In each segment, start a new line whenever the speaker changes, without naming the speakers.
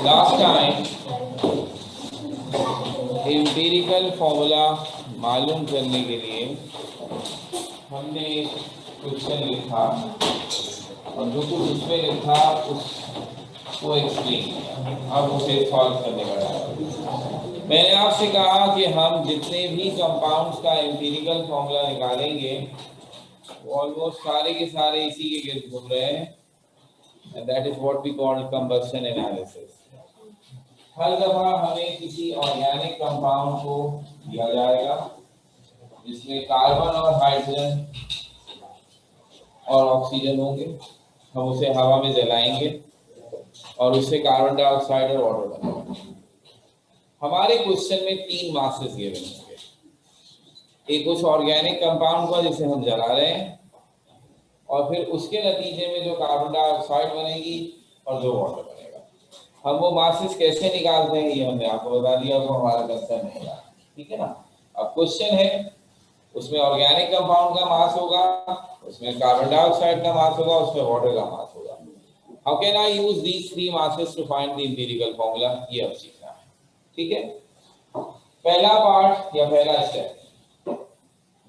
Last time empirical formula मालूम करने के लिए हमने क्वेश्चन लिखा और जो कुछ उसमें लिखा उसको एक्सप्लेन किया। अब उसे सॉल्व करने का मैंने आपसे कहा कि हम जितने भी कंपाउंड्स का एम्पिरिकल फॉर्मूला निकालेंगे वो ऑलमोस्ट सारे के सारे इसी के गिर्द घूम रहे हैं, and that is what we call combustion analysis. हर दफा हमें किसी ऑर्गेनिक कंपाउंड को दिया जाएगा जिसमें कार्बन और हाइड्रोजन और ऑक्सीजन होंगे, हम उसे हवा में जलाएंगे और उससे कार्बन डाइऑक्साइड और वाटर बनेगा। हमारे क्वेश्चन में 3 मासेस गिवन होंगे, एक उस ऑर्गेनिक कंपाउंड का जिसे हम जला रहे हैं और फिर उसके नतीजे में जो कार्बन डाइऑक्साइड बनेगी और जो वाटर बनेगा। हम वो मासेस कैसे निकालते हैं ये हमने आपको बता दिया, वो हमारा कंसर्न नहीं है, ठीक है ना। अब क्वेश्चन है उसमें ऑर्गेनिक कंपाउंड का मास होगा, उसमें कार्बन डाइऑक्साइड का मास होगा, उसमें वाटर का मास होगा। How can I use these 3 masses to find the empirical formula, ये अब सीखना है, ठीक है। पहला पार्ट या पहला स्टेप,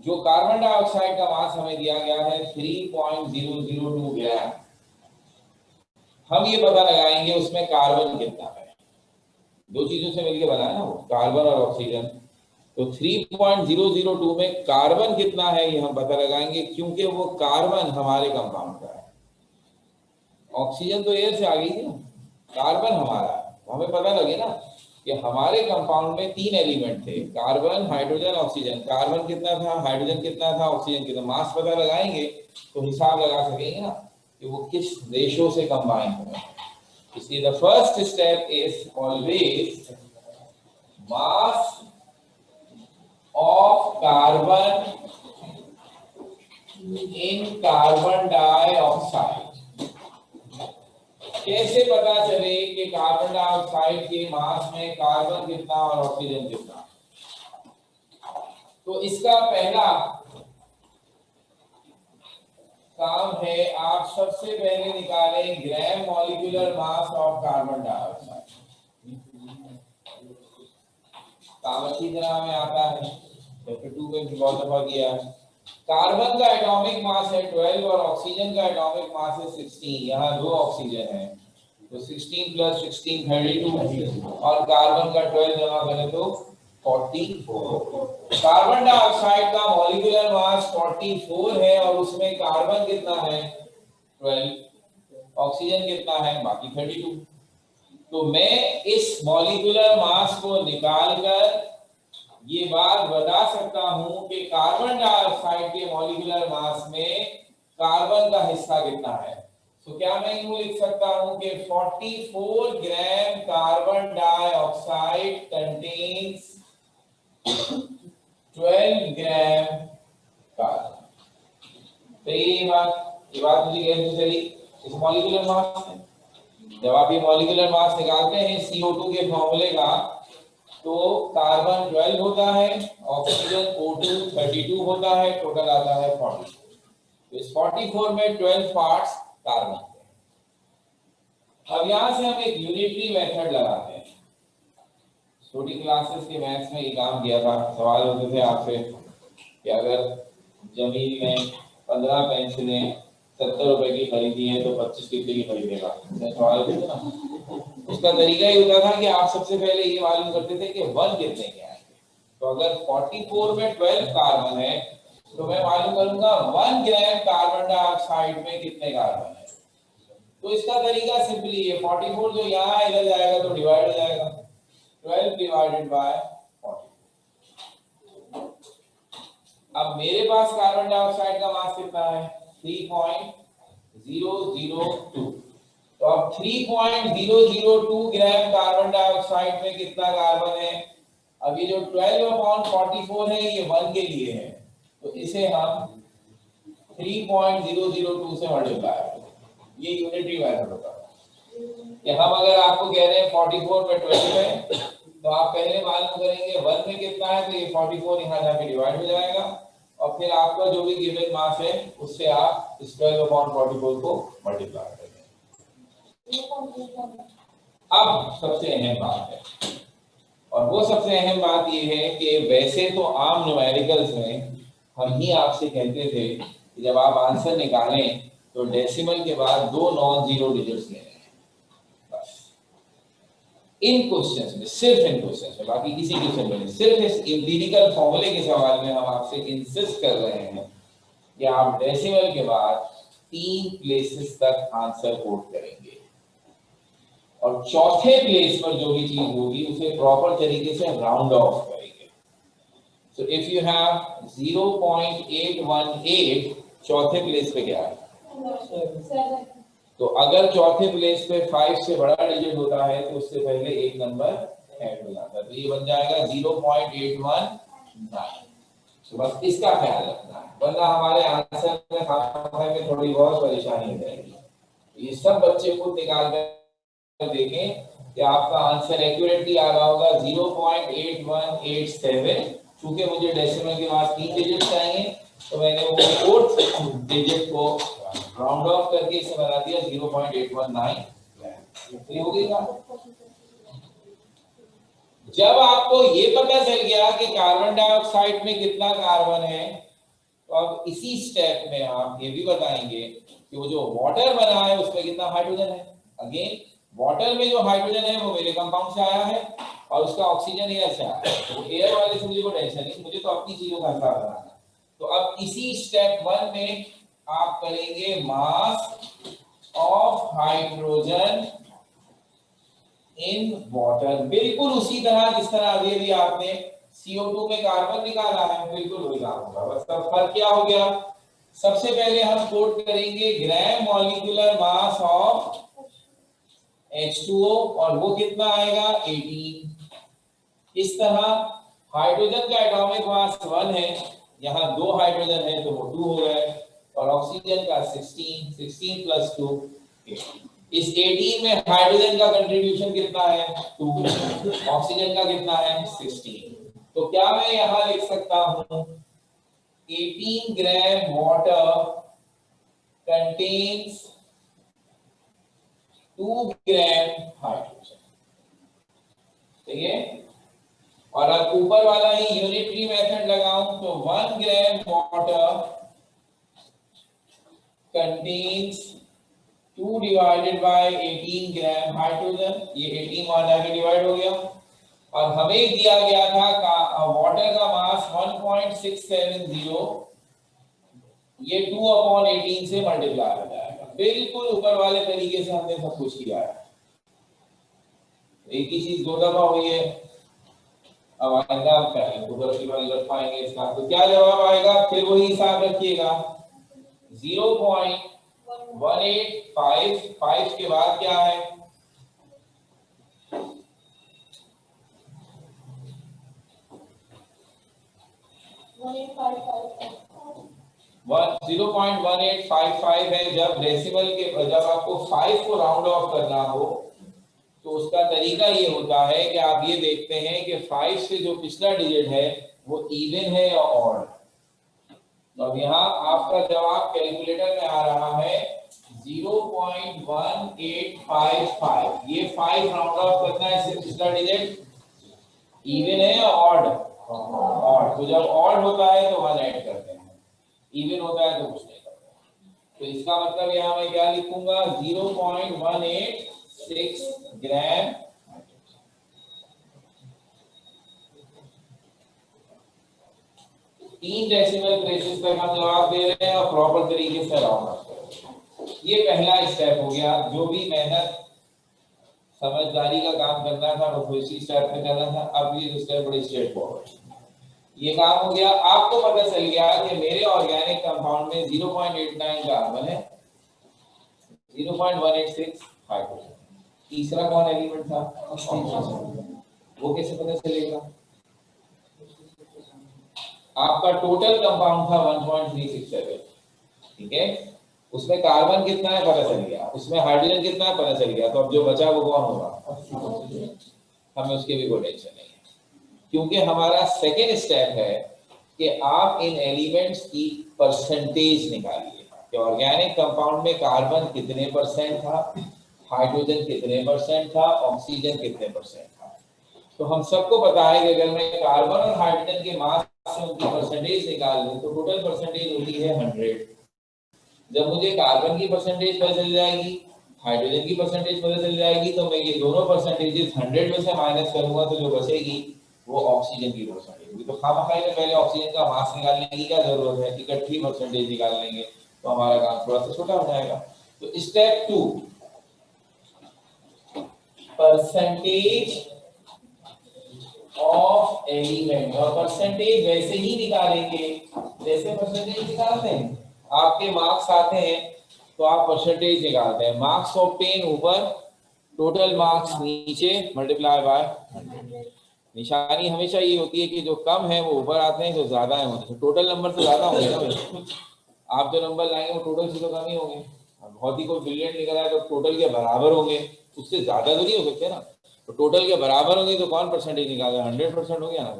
जो कार्बन डाइऑक्साइड का मास हमें दिया गया है 3.002 ग्राम, हम ये पता लगाएंगे उसमें कार्बन कितना है। 2 चीजों से मिलकर बना है ना वो, कार्बन और ऑक्सीजन। तो 3.002 में कार्बन कितना है ये हम पता लगाएंगे, क्योंकि वो कार्बन हमारे कंपाउंड का है। ऑक्सीजन तो एयर से आ गई थी ना, कार्बन हमारा है। हमें पता लगे ना कि हमारे कंपाउंड में 3 एलिमेंट थे, कार्बन, हाइड्रोजन, ऑक्सीजन। कार्बन कितना था, हाइड्रोजन कितना था, ऑक्सीजन कितना, मास पता लगाएंगे तो हिसाब लगा सकेंगे ना कि वो किस रेशो से कंबाइन हुए। इसलिए the first step is always mass of carbon in carbon dioxide. कैसे पता चले कि कार्बन डाइऑक्साइड के मास में कार्बन कितना और ऑक्सीजन कितना? तो इसका पहला काम है, आप सबसे पहले निकालें gram molecular mass of carbon dioxide. काम अच्छी तरह में आता है, चैप्टर 2 में भी बहुत दफा किया है। कार्बन का एटॉमिक मास है 12 और ऑक्सीजन का एटॉमिक मास है 16। यहाँ 2 ऑक्सीजन है तो 16 + 16 32 और कार्बन का 12 जमा करें तो 44। कार्बन डाइऑक्साइड का मॉलिक्यूलर मास 44 है और उसमें कार्बन कितना है 12, ऑक्सीजन कितना है बाकी 32। तो मैं इस मॉलिक्यूलर मास को निकालकर ये बात बता सकता हूं कि कार्बन डाइऑक्साइड के मॉलिक्यूलर मास में कार्बन का हिस्सा कितना है। तो क्या मैं यूं लिख सकता हूं कि 44 gram carbon dioxide contains 12 gram carbon. तो ये बात मुझे कैसे चली, इस मॉलिक्यूलर मास में। जब आप ये मॉलिक्यूलर मास निकालते हैं CO2 के फॉर्मूले का, तो कार्बन 12 होता है, ऑक्सीजन O2 32 होता है, टोटल आता है 44। तो इस 44 में 12 पार्ट्स कार्बन के। अब यहां से हम एक यूनिटरी मेथड लगाते हैं। छोटी क्लासेस के मैथ्स में ये काम किया था, सवाल होते थे आपसे कि अगर जमीन में 15 पेंसिलें 70 रुपए की खरीदी है तो 25 कितने की खरीदेगा, सवाल होते थे ना। उसका तरीका ये होता था कि आप सबसे पहले ये मालूम करते थे कि 1 कितने के आएंगे। तो अगर 44 में 12 कार्बन है तो मैं मालूम करूंगा 1 ग्राम कार्बन डाइऑक्साइड में कितने कार्बन है। तो इसका तरीका सिंपली है, 44 जो यहाँ इधर जाएगा तो डिवाइड हो जाएगा, 12 डिवाइडेड बाय 44। अब मेरे पास कार्बन डाइऑक्साइड का मास कितना है 3.002। तो अब 3.002 ग्राम कार्बन डाइऑक्साइड में कितना कार्बन है। अब ये जो 12/44 है ये 1 के लिए है, तो इसे हम 3.002 से मल्टीप्लाई करें। ये यूनिटरी मेथड होता है कि हम अगर आपको कह रहे हैं 44 में 12 है तो आप पहले मालूम करेंगे 1 में कितना है, तो ये 44 यहाँ जाके डिवाइड हो जाएगा और फिर आपका जो भी गिवन मास है उससे आप 12/44 को मल्टीप्लाई करेंगे। अब सबसे अहम बात है, और वो सबसे अहम बात ये है कि वैसे तो आम न्यूमेरिकल्स में हम ही आपसे कहते थे कि जब आप आंसर निकालें तो डेसिमल के बाद 2 नॉन जीरो डिजिट्स लेने हैं, बस इन क्वेश्चंस में, सिर्फ इन क्वेश्चंस में, बाकी किसी क्वेश्चन में नहीं, सिर्फ इस एम्पिरिकल फॉर्मूले के सवाल में हम आपसे इंसिस्ट कर रहे हैं कि आप डेसिमल के बाद 3 प्लेसेस तक आंसर कोट करेंगे और चौथे प्लेस पर जो भी चीज होगी उसे प्रॉपर तरीके से राउंड ऑफ करेंगे। सो इफ यू हैव 0.818, चौथे प्लेस पे क्या है? 7। तो अगर चौथे प्लेस पे 5 से बड़ा डिजिट होता है तो उससे पहले एक नंबर ऐड हो जाता है, तो ये बन जाएगा 0.819। तो बस इसका ख्याल रखना है, वरना हमारे आंसर में थोड़ी बहुत परेशानी हो जाएगी। ये सब बच्चे खुद निकाल कर देखें कि आपका आंसर एक्यूरेटली आ रहा होगा 0.8187। चूंकि मुझे डेसिमल के बाद 3 डिजिट चाहिए तो मैंने वो 4th डिजिट को राउंड ऑफ करके इसे बना दिया 0.819। ये हो गई बात। जब आपको ये पता चल गया कि कार्बन डाइऑक्साइड में कितना कार्बन है, तो अब इसी स्टेप में आप ये भी बताएंगे कि वो जो वाटर बना है उसमें कितना हाइड्रोजन है। अगेन वाटर में जो हाइड्रोजन है वो मेरे कंपाउंड से आया है और उसका ऑक्सीजन एयर से आया है, तो एयर वाले से मुझे कोई टेंशन नहीं, मुझे तो अपनी चीजों का हिसाब बनाना है। तो अब इसी स्टेप 1 में आप करेंगे mass of hydrogen in water, बिल्कुल उसी तरह जिस तरह अभी आपने CO2 में कार्बन निकाला है, बिल्कुल वही काम होगा। बस तब फर्क क्या हो गया, सबसे पहले हम कोट करेंगे gram molecular mass of H2O और वो कितना आएगा 18। इस तरह हाइड्रोजन का एटॉमिक मास 1 है, यहाँ 2 हाइड्रोजन है तो वो 2 हो गए, और ऑक्सीजन का 16 प्लस 2 18। इस 18 में हाइड्रोजन का कंट्रीब्यूशन कितना है 2, ऑक्सीजन का कितना है 16। तो क्या मैं यहाँ लिख सकता हूँ 18 gram water contains 2 gram hydrogen, ठीक है। और अब ऊपर वाला ही यूनिटरी मेथड लगाऊं तो 1 gram water contains 2 divided by 18 gram hydrogen, ये 18 वहां जाके डिवाइड हो गया, और हमें दिया गया था वाटर का मास 1.670, ये 2/18 से मल्टीप्लाई हो जाएगा। बिल्कुल ऊपर वाले तरीके से हमने सब कुछ किया है, एक ही चीज 2 दफा हुई है। अब आइंदा पहले उधर की वाली रखवाएंगे इसका, तो क्या जवाब आएगा, फिर वही हिसाब रखिएगा 0.1855 के बाद क्या है 0.1855 है। जब डेसिमल के जब आपको 5 को राउंड ऑफ करना हो तो उसका तरीका ये होता है कि आप ये देखते हैं कि 5 से जो पिछला डिजिट है वो इवन है या ऑड। तो अब यहाँ आपका जवाब कैलकुलेटर में आ रहा है 0.1855, ये 5 राउंड ऑफ करना है, इससे पिछला डिजिट इवन है या ऑड, ऑड। तो जब ऑड होता है तो 1 ऐड करते हैं, इवन होता है तो कुछ नहीं करते। तो इसका मतलब यहाँ मैं क्या लिखूंगा 0.186 ग्राम तीन डेसिमल प्लेसेस तक हम जवाब दे रहे हैं और प्रॉपर तरीके से राउंड ऑफ कर रहे हैं। ये पहला स्टेप हो गया, जो भी मेहनत समझदारी का काम करना था वो इसी स्टेप में करना था। अब ये स्टेप बड़ी स्ट्रेट फॉरवर्ड, ये काम हो गया। आपको पता चल गया कि मेरे ऑर्गेनिक कंपाउंड में 0.89 कार्बन है, 0.186 हाइड्रोजन। तीसरा कौन एलिमेंट था, वो कैसे पता चलेगा? आपका टोटल कंपाउंड था 1.367, ठीक है, उसमें कार्बन कितना है पता चल गया, उसमें हाइड्रोजन कितना है पता चल गया, तो अब जो बचा वो कौन होगा, हमें उसकी भी कोई टेंशन नहीं है, क्योंकि हमारा सेकेंड स्टेप है कि आप इन एलिमेंट्स की परसेंटेज निकालिए कि ऑर्गेनिक कंपाउंड में कार्बन कितने परसेंट था, हाइड्रोजन कितने परसेंट था, ऑक्सीजन कितने परसेंट था। तो हम सबको पता है कि अगर मैं कार्बन और हाइड्रोजन के मास से उनकी परसेंटेज निकाल लूं तो टोटल परसेंटेज होती है 100। जब मुझे कार्बन की परसेंटेज पता चल जाएगी, हाइड्रोजन की परसेंटेज पता चल जाएगी, तो मैं ये दोनों परसेंटेजेस 100 में से माइनस करूंगा तो जो बचेगी वो ऑक्सीजन की परसेंटेज होगी। तो खामखाई में पहले ऑक्सीजन का मास निकालने की क्या जरूरत है, इकट्ठी परसेंटेज निकाल लेंगे तो हमारा काम थोड़ा सा छोटा हो जाएगा। तो स्टेप 2, परसेंटेज ऑफ एलिमेंट, और परसेंटेज वैसे ही निकालेंगे जैसे परसेंटेज निकालते हैं। आपके मार्क्स आते हैं तो आप परसेंटेज निकालते हैं, मार्क्स ऑब्टेन ऊपर, टोटल मार्क्स नीचे, मल्टीप्लाई बाय 100। निशानी हमेशा ये होती है कि जो कम है वो ऊपर आते हैं, जो ज्यादा है वो टोटल नंबर से ज्यादा होंगे ना। आप जो नंबर लाएंगे वो टोटल से तो कम ही होंगे। बहुत ही कोई ब्रिलियंट निकल आए तो टोटल के बराबर होंगे, उससे ज्यादा तो नहीं हो सकते ना। तो टोटल के बराबर होंगे तो कौन परसेंटेज निकालेगा, 100% हो गया ना।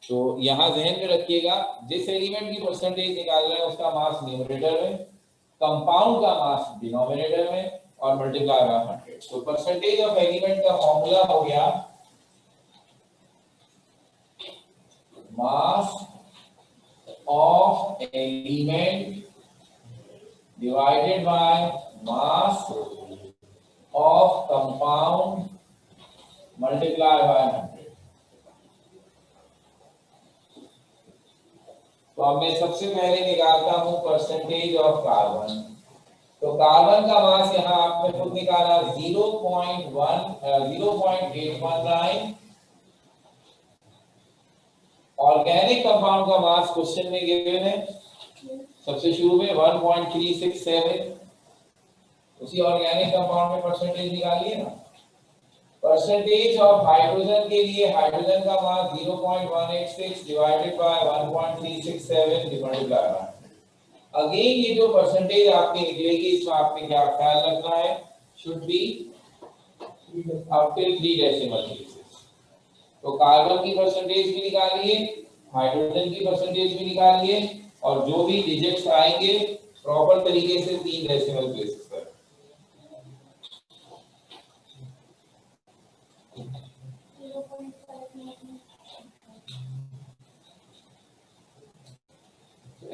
तो यहाँ जहन में रखिएगा, जिस एलिमेंट की परसेंटेज निकाल रहे हैं उसका मास न्यूमरेटर में, कंपाउंड का मास डिनोमिनेटर में, और मल्टीप्लाई बाय 100। तो परसेंटेज ऑफ एलिमेंट का फॉर्मूला हो गया mass of element divided by mass of compound multiplied by 100। तो अब मैं सबसे पहले निकालता हूं परसेंटेज ऑफ कार्बन। तो कार्बन का मास यहां आपने खुद निकाला 0.819। ऑर्गेनिक कंपाउंड का मास क्वेश्चन में गिवन है सबसे शुरू में 1.367। उसी ऑर्गेनिक कंपाउंड में परसेंटेज निकालिए ना। परसेंटेज ऑफ हाइड्रोजन के लिए हाइड्रोजन का मास 0.186 divided by 1.367 divided by 100। Again ये जो परसेंटेज आपकी निकलेगी इसमें आपने क्या ख्याल रखना है, should be up till 3 decimal places. तो कार्बन की परसेंटेज भी निकालिए, हाइड्रोजन की परसेंटेज भी निकालिए, और जो भी डिजिट्स आएंगे प्रॉपर तरीके से 3 डेसिमल प्लेसेस पर।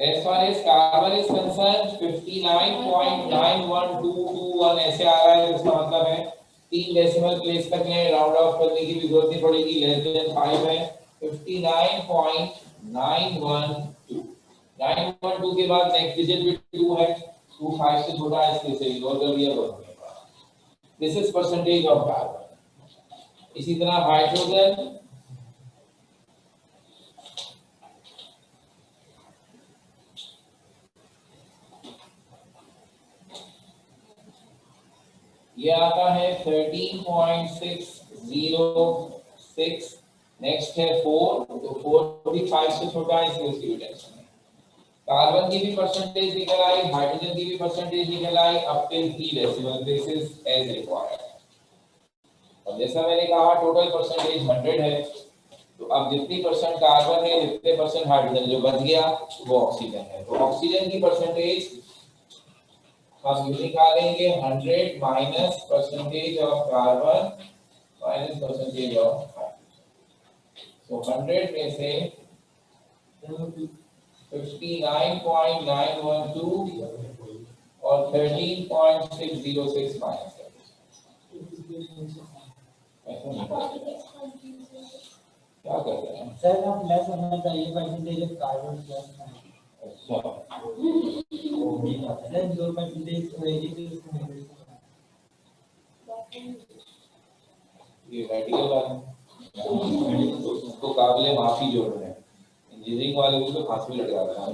As far as carbon is concerned 59.91221 ऐसे आ रहा है, इसका मतलब है 3 डेसिमल प्लेस तक में राउंड ऑफ करने की भी जरूरत नहीं पड़ेगी, लेस देन 5 है। 59.912 912 के बाद नेक्स्ट डिजिट भी 2 है, 2 5 से छोटा है, इसलिए से इग्नोर कर दिया बस। This is percentage of carbon. इसी तरह हाइड्रोजन ये आता है 13.606। नेक्स्ट है 4, तो 4 भी 5 से छोटा है, इसलिए उसकी टेंशन है। कार्बन की भी परसेंटेज निकल आई, हाइड्रोजन की भी परसेंटेज निकल आई, up till 3 decimal places as required. और जैसा मैंने कहा टोटल परसेंटेज 100 है, तो अब जितनी परसेंट कार्बन है जितने परसेंट हाइड्रोजन, जो बच गया वो ऑक्सीजन है। तो ऑक्सीजन की परसेंटेज हम निकालेंगे 100 minus percentage of carbon minus percentage of hydrogen. तो 100 में से 59.912 और 13.606 माइनस कर। क्या कर रहे हैं
सर? आप लेस होना चाहिए परसेंटेज ऑफ कार्बन प्लस।
अच्छा
सर 2% होएगी तो
ये रेडिकल वाला उसको काबिले माफी जोड़ रहे हैं, इंजीनियरिंग वाले को तो फांसी लटका रहे हैं।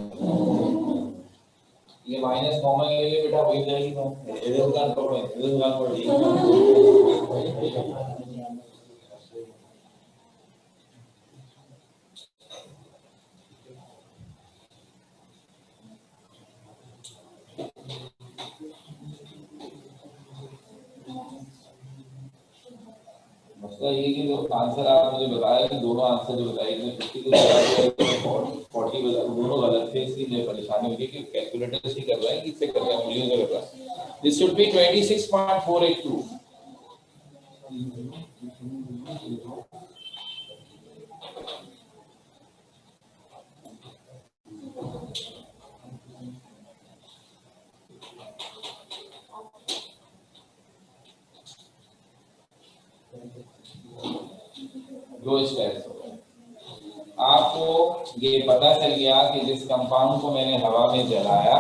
ये माइनस कॉमन ले ले बेटा, वही जाएगी तो इधर दुकान पकड़ो, इधर दुकान पकड़ो। मसला ये कि जो आंसर आप मुझे बताया कि दोनों आंसर जो बताए 50 को दोनों गलत थे, इसलिए मुझे परेशानी होगी कि कैलकुलेटर से कर रहा है कि इससे कर रहा है, मूल्यों से कर रहा है। This should be 26.482। दो स्टेप्स हो गए। आपको ये पता चल गया कि जिस कंपाउंड को मैंने हवा में जलाया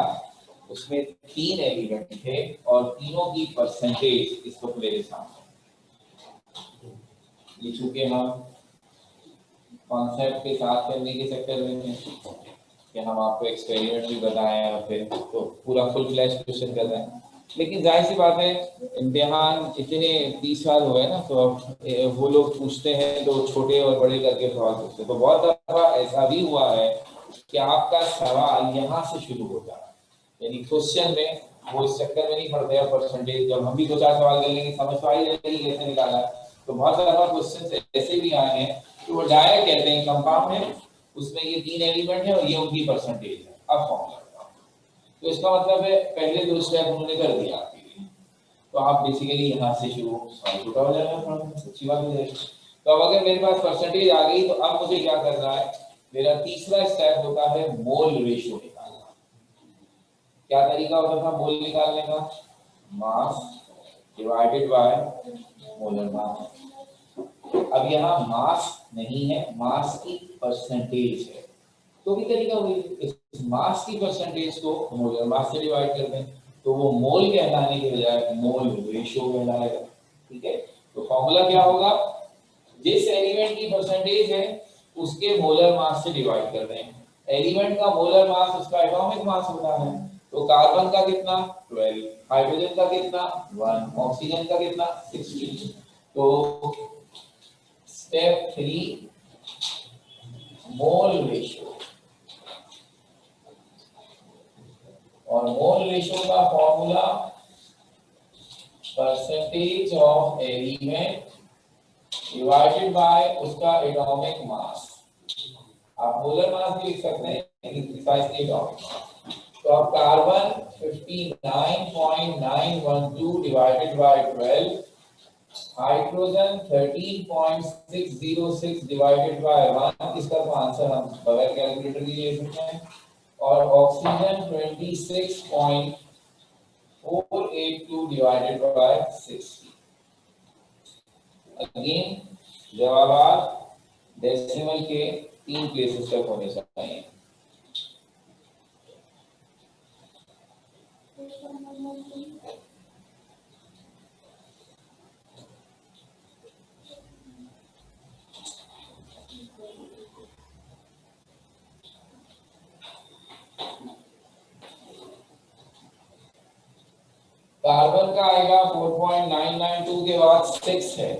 उसमें 3 एलिमेंट थे और तीनों की परसेंटेज इस वक्त मेरे सामने। ये चूंकि हम कॉन्सेप्ट के साथ करने के चक्कर में हैं कि हम आपको एक्सपेरिमेंट भी बताएं और फिर तो पूरा फुल फ्लैश क्वेश्चन कर रहे हैं, लेकिन जाहिर सी बात है इम्तिहान इतने 30 साल हुए ना, तो अब वो लोग पूछते हैं तो छोटे और बड़े करके सवाल पूछते हैं। तो बहुत दफा ऐसा भी हुआ है कि आपका सवाल यहाँ से शुरू होता है, यानी क्वेश्चन में वो इस चक्कर में नहीं पड़ते हैं परसेंटेज। जब हम भी 2-4 सवाल कर लेंगे समझ तो आ ही जाएगी कैसे निकाला। तो बहुत दफा क्वेश्चन ऐसे भी आए हैं कि वो डायरेक्ट कहते हैं कंपाउंड है, उसमें ये 3 एलिमेंट है और ये उनकी परसेंटेज है, अब फॉर्मूला। तो इसका मतलब है पहले 2 स्टेप उन्होंने कर दिया आपके लिए, तो आप बेसिकली यहाँ से शुरू छोटा हो जाएगा, थोड़ा अच्छी बात हो जाएगी। तो अब अगर मेरे पास परसेंटेज आ गई तो अब मुझे क्या करना है, मेरा तीसरा स्टेप होता है मोल रेशियो निकालना। क्या तरीका होता था मोल निकालने का? Mass divided by molar mass. अब यहाँ मास नहीं है, मास की परसेंटेज है, तो भी तरीका वही, इस मास की परसेंटेज को मोलर मास से डिवाइड कर दें तो वो मोल कहलाने के बजाय मोल रेशियो कहलाएगा। ठीक है, तो फॉर्मूला क्या होगा, जिस एलिमेंट की परसेंटेज है उसके मोलर मास से डिवाइड कर दें। एलिमेंट का मोलर मास उसका एटॉमिक मास होता है, तो कार्बन का कितना 12, हाइड्रोजन का कितना 1, ऑक्सीजन का कितना 16। तो स्टेप 3 मोल रेशियो, और मोल रेशियो का formula percentage of element divided by उसका एटॉमिक मास। आप मोलर मास भी लिख सकते हैं लेकिन प्रिसाइसली एटॉमिक मास। तो अब carbon 59.912 divided by 12, hydrogen 13.606 divided by 1, इसका तो आंसर हम बगैर कैलकुलेटर के ले सकते हैं, और ऑक्सीजन 26.482 डिवाइडेड बाय 60। अगेन जवाब डेसिमल के 3 प्लेसेस तक होने चाहिए। कार्बन का आएगा 4.992 के बाद 6 है,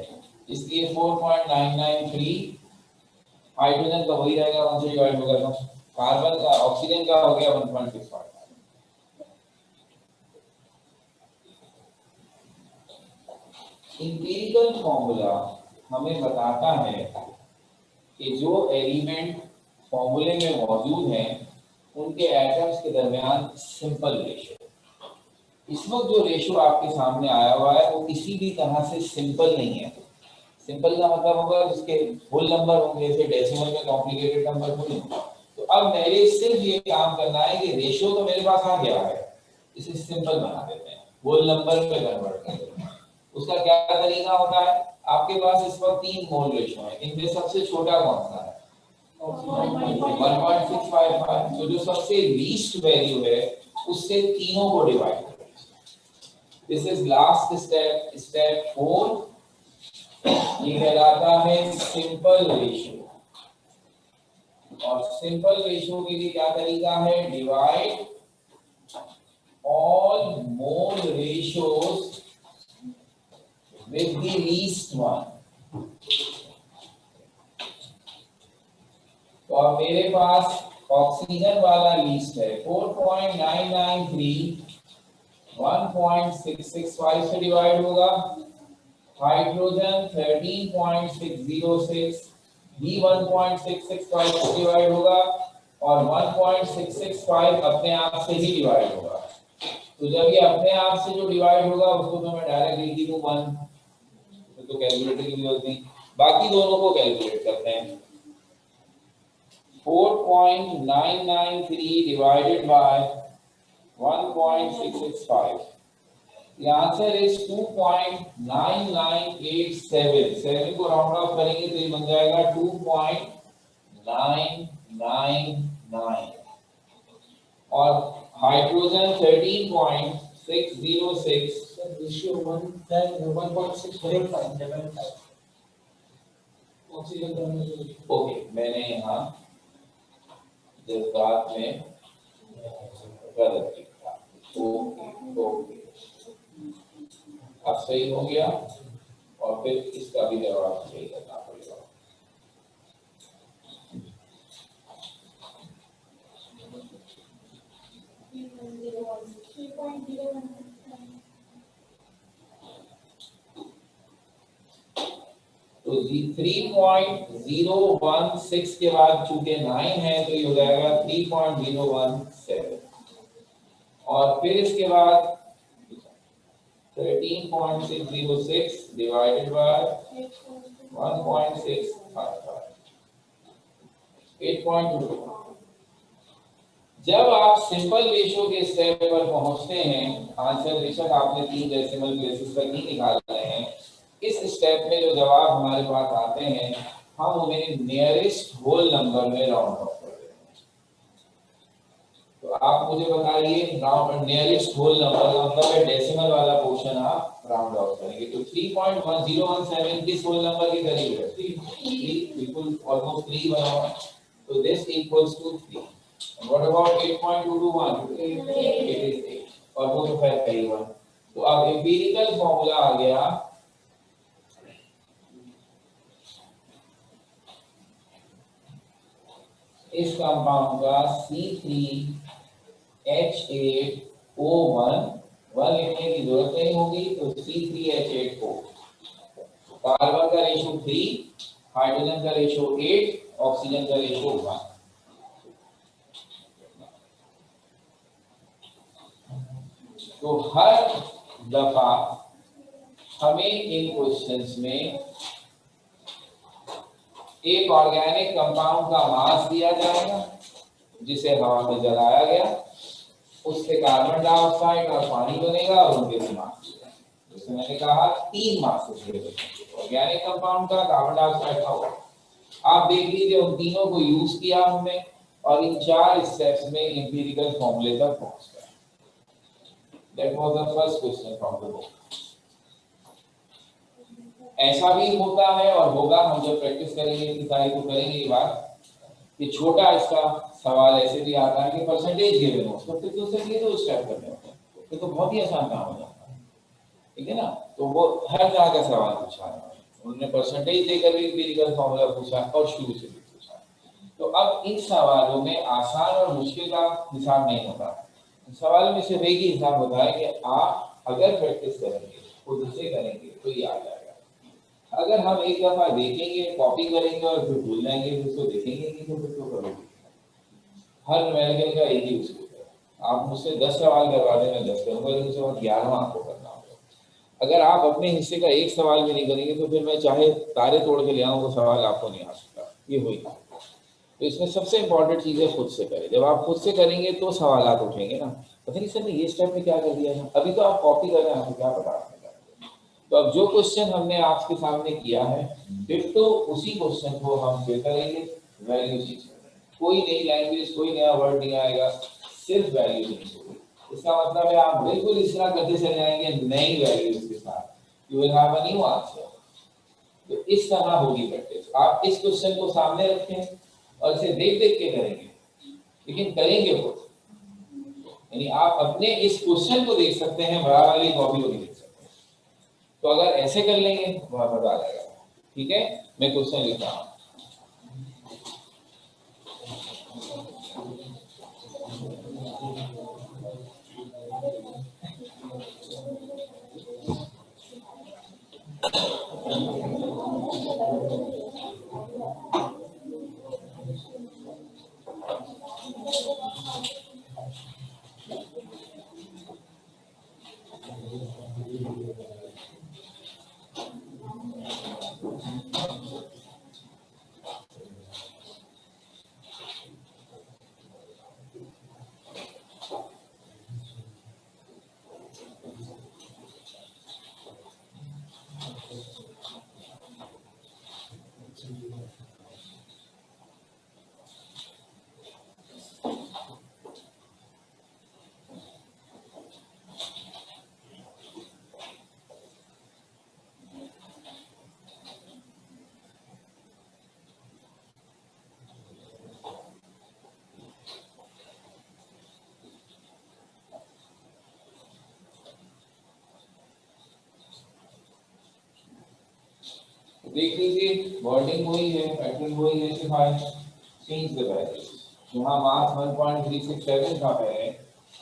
इसलिए 4.993। हाइड्रोजन का वही रहेगा 1 से डिवाइड होगा, कार्बन का ऑक्सीजन का हो गया 1.65। इंपीरिकल फॉर्मूला हमें बताता है कि जो एलिमेंट फॉर्मूले में मौजूद हैं उनके एटम्स के दरमियान सिंपल रेशियो। इस वक्त जो रेशियो आपके सामने आया हुआ है वो किसी भी तरह से सिंपल नहीं है। सिंपल का मतलब होगा उसके होल नंबर होंगे, फिर डेसिमल में कॉम्प्लिकेटेड नंबर होंगे। तो अब मेरे सिर्फ ये काम करना है कि रेशियो तो मेरे पास आ गया है, इसे सिंपल बना देते हैं, होल नंबर में कन्वर्ट कर देते हैं। उसका क्या तरीका होता है, आपके पास इस वक्त 3 मोल रेशियो है, इनमें सबसे छोटा कौन सा है 1.655। तो जो सबसे लीस्ट वैल्यू है उससे तीनों को डिवाइड करें। This is last step, step 4। ये कहलाता है सिंपल रेशियो, और सिंपल रेशियो के लिए क्या तरीका है, divide all mole ratios with the least one। तो अब मेरे पास ऑक्सीजन वाला लीस्ट है 4.993, 1.665 से डिवाइड होगा। हाइड्रोजन 13.606 भी 1.665 से डिवाइड होगा। और 1.665 अपने आप से ही डिवाइड होगा। तो जब ये अपने आप से जो डिवाइड होगा उसको तो मैं डायरेक्ट लिख दूं 1, तो कैलकुलेटर की जरूरत नहीं। बाकी दोनों को कैलकुलेट करते हैं। 4.993 divided by 1.665. The answer is 2.9987. 7 को राउंड ऑफ करेंगे तो ये बन जाएगा 2.999 और हाइड्रोजन 13.606।
रेशियो 1.675 ऑक्सीजन का।
ओके, मैंने यहाँ जज्बात में गलत लिखा। ओके ओके, अब सही हो गया और फिर इसका भी जवाब सही करना पड़ेगा। तो 3.016 के बाद चूंकि 9 है तो ये हो जाएगा 3.017 और फिर इसके बाद 13.606 divided by 1.655, 8.2। जब आप सिंपल रेशियो के स्टेप पर पहुंचते हैं, आंसर बेशक आपने 3 डेसिमल प्लेसेस तक नहीं निकालने हैं, इस स्टेप में जो जवाब हमारे पास आते हैं हम उन्हें नियरेस्ट होल नंबर में राउंड ऑफ कर देते हैं। तो आप मुझे बताइए, राउंड नियरेस्ट होल नंबर मतलब है डेसिमल वाला पोर्शन आप राउंड ऑफ करेंगे। तो 3.1017 किस होल नंबर के करीब है? 3, बिल्कुल ऑलमोस्ट 3 बना हुआ। तो this equals to 3। And what about 8.221? It is 8 और वो तो फिर कई 1। तो अब एम्पिरिकल फॉर्मूला आ गया इस कंपाउंड का C3H8O1। 1 लिखने की जरूरत नहीं होगी, तो C3H8O। कार्बन का रेशियो 3, हाइड्रोजन का रेशियो 8, ऑक्सीजन का रेशियो 1। तो हर दफा हमें इन क्वेश्चंस में एक ऑर्गेनिक कंपाउंड का मास दिया जाएगा जिसे हवा में जलाया गया, उससे कार्बन डाइऑक्साइड और पानी बनेगा और उनके भी मास। जैसे मैंने कहा 3 मास ऑर्गेनिक कंपाउंड का, कार्बन डाइऑक्साइड का होगा। आप देख लीजिए उन तीनों को यूज किया हमने और इन 4 स्टेप्स में एम्पिरिकल फॉर्मूले तक पहुंच गए। That was the first question from the book. ऐसा भी होता है और होगा, हम जब प्रैक्टिस करेंगे एक्सरसाइज को करेंगे ये बात कि छोटा इसका सवाल ऐसे भी आता है कि परसेंटेज गिवन हो तो फिर दूसरे लिए तो स्टेप करने होते हैं, तो बहुत ही आसान काम हो जाता है, ठीक है ना। तो वो हर तरह का सवाल पूछा है उन्होंने, परसेंटेज देकर भी एम्पिरिकल फॉर्मूला पूछा और शुरू से भी पूछा। तो अब इन सवालों में आसान और मुश्किल का हिसाब नहीं होता, सवाल में सिर्फ एक ही हिसाब होता है कि आप अगर प्रैक्टिस करेंगे खुद से करेंगे तो ये आ जाएगा। अगर हम एक दफा देखेंगे, कॉपी करेंगे और फिर भूल जाएंगे, फिर उसको देखेंगे नहीं तो फिर तो करोगे। हर न्यूमेरिकल का एक ही उसूल है, आप मुझसे 10 सवाल करवा दें मैं 10 करूंगा, लेकिन उसके बाद 11वां आपको करना होगा। अगर आप अपने हिस्से का एक सवाल भी नहीं करेंगे तो फिर मैं चाहे तारे तोड़ के ले आऊँ वो सवाल आपको नहीं आ सकता, ये हुई। तो इसमें सबसे इंपॉर्टेंट चीज है खुद से करें। जब आप खुद से करेंगे तो सवाल उठेंगे ना, पता नहीं सर ने ये स्टेप में क्या कर दिया था, अभी तो आप कॉपी कर रहे हैं, आपको क्या पता आपने क्या किया। तो अब जो क्वेश्चन हमने आपके सामने किया है फिर तो उसी क्वेश्चन को हम फिर करेंगे वैल्यू चीज, कोई नई लैंग्वेज कोई नया वर्ड नहीं आएगा, सिर्फ वैल्यू चेंज होगी। इसका मतलब है आप बिल्कुल इस तरह करते चले जाएंगे नई वैल्यूज के साथ, you will have a new answer. तो इस तरह होगी प्रैक्टिस। आप इस क्वेश्चन को सामने रखें और इसे देख देख के करेंगे, लेकिन करेंगे खुद, यानी आप अपने इस क्वेश्चन को देख सकते हैं, बड़ा वाली कॉपी को नहीं देख सकते। तो अगर ऐसे कर लेंगे बहुत मजा आ जाएगा। ठीक है, मैं क्वेश्चन लिख रहा हूं। देख लीजिए वर्डिंग वही है, पैटर्न वही है, सिर्फ आई चेंज द वैल्यूज। यहाँ मास 1.367 का है,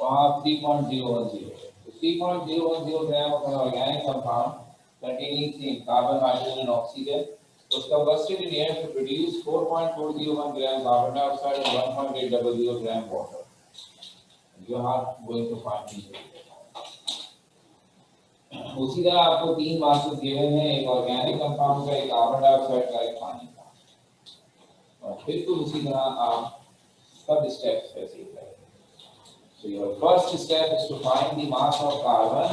वहाँ 3.010 है। तो 3.010 gram of an organic compound containing carbon, hydrogen and oxygen was combusted in air to produce 4.401 gram carbon dioxide and 1.800 gram water. You are going to find these. उसी तरह आपको तीन मासेस गिवन है, एक ऑर्गेनिक कंपाउंड का, एक carbon dioxide का, एक पानी का, और फिर तो उसी तरह आप सब स्टेप्स ऐसे ही करेंगे। So your first step is to find the mass of carbon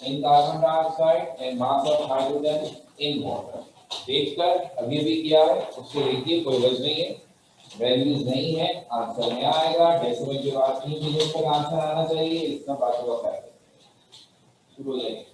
in carbon dioxide and mass of hydrogen in water। देखकर अभी भी किया है उससे देखिए, कोई वजह नहीं है, वैल्यूज नहीं है, आंसर नहीं आएगा। डेसिमल के बाद 3 डिजिट तक आंसर आना चाहिए, इतना बात होगा। शुरू हो जाएगी।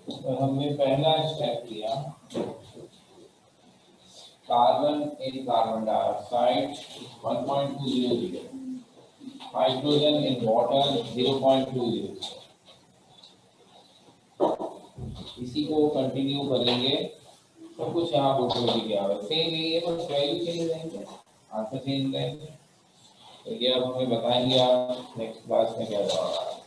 तो हमने पहला स्टेप लिया, carbon in carbon dioxide 1.200, hydrogen in water 0.20। इसी को कंटिन्यू करेंगे तो कुछ यहाँ बुक में क्या है, सेम ही है, बस वैल्यू चेंज रहेंगे, आंसर चेंज रहेंगे। तो ये अब हमें बताएंगे आप नेक्स्ट क्लास में क्या जवाब आएगा।